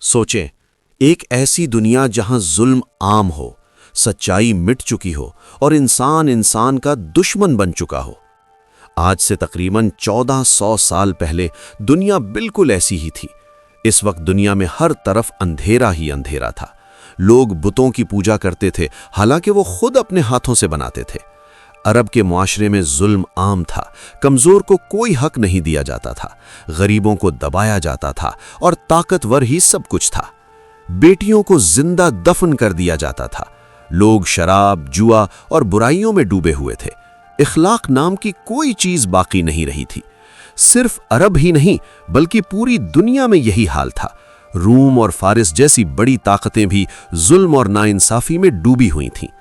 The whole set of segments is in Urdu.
سوچیں، ایک ایسی دنیا جہاں ظلم عام ہو، سچائی مٹ چکی ہو اور انسان انسان کا دشمن بن چکا ہو۔ آج سے تقریباً 1400 سال پہلے دنیا بالکل ایسی ہی تھی۔ اس وقت دنیا میں ہر طرف اندھیرا ہی اندھیرا تھا۔ لوگ بتوں کی پوجا کرتے تھے، حالانکہ وہ خود اپنے ہاتھوں سے بناتے تھے۔ عرب کے معاشرے میں ظلم عام تھا، کمزور کو کوئی حق نہیں دیا جاتا تھا، غریبوں کو دبایا جاتا تھا اور طاقتور ہی سب کچھ تھا۔ بیٹیوں کو زندہ دفن کر دیا جاتا تھا۔ لوگ شراب، جوا اور برائیوں میں ڈوبے ہوئے تھے۔ اخلاق نام کی کوئی چیز باقی نہیں رہی تھی۔ صرف عرب ہی نہیں بلکہ پوری دنیا میں یہی حال تھا۔ روم اور فارس جیسی بڑی طاقتیں بھی ظلم اور ناانصافی میں ڈوبی ہوئی تھیں۔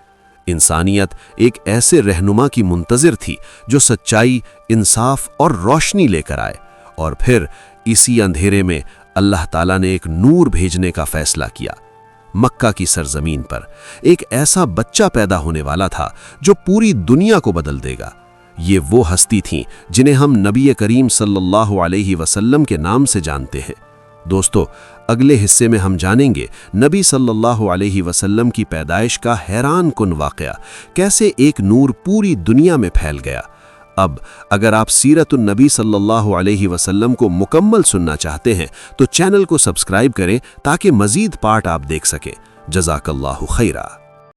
انسانیت ایک ایسے رہنما کی منتظر تھی جو سچائی، انصاف اور روشنی لے کر آئے، اور پھر اسی اندھیرے میں اللہ تعالیٰ نے ایک نور بھیجنے کا فیصلہ کیا۔ مکہ کی سرزمین پر ایک ایسا بچہ پیدا ہونے والا تھا جو پوری دنیا کو بدل دے گا۔ یہ وہ ہستی تھیں جنہیں ہم نبی کریم صلی اللہ علیہ وسلم کے نام سے جانتے ہیں۔ دوستو، اگلے حصے میں ہم جانیں گے نبی صلی اللہ علیہ وسلم کی پیدائش کا حیران کن واقعہ، کیسے ایک نور پوری دنیا میں پھیل گیا۔ اب اگر آپ سیرت النبی صلی اللہ علیہ وسلم کو مکمل سننا چاہتے ہیں تو چینل کو سبسکرائب کریں تاکہ مزید پارٹ آپ دیکھ سکیں۔ جزاک اللہ خیرہ۔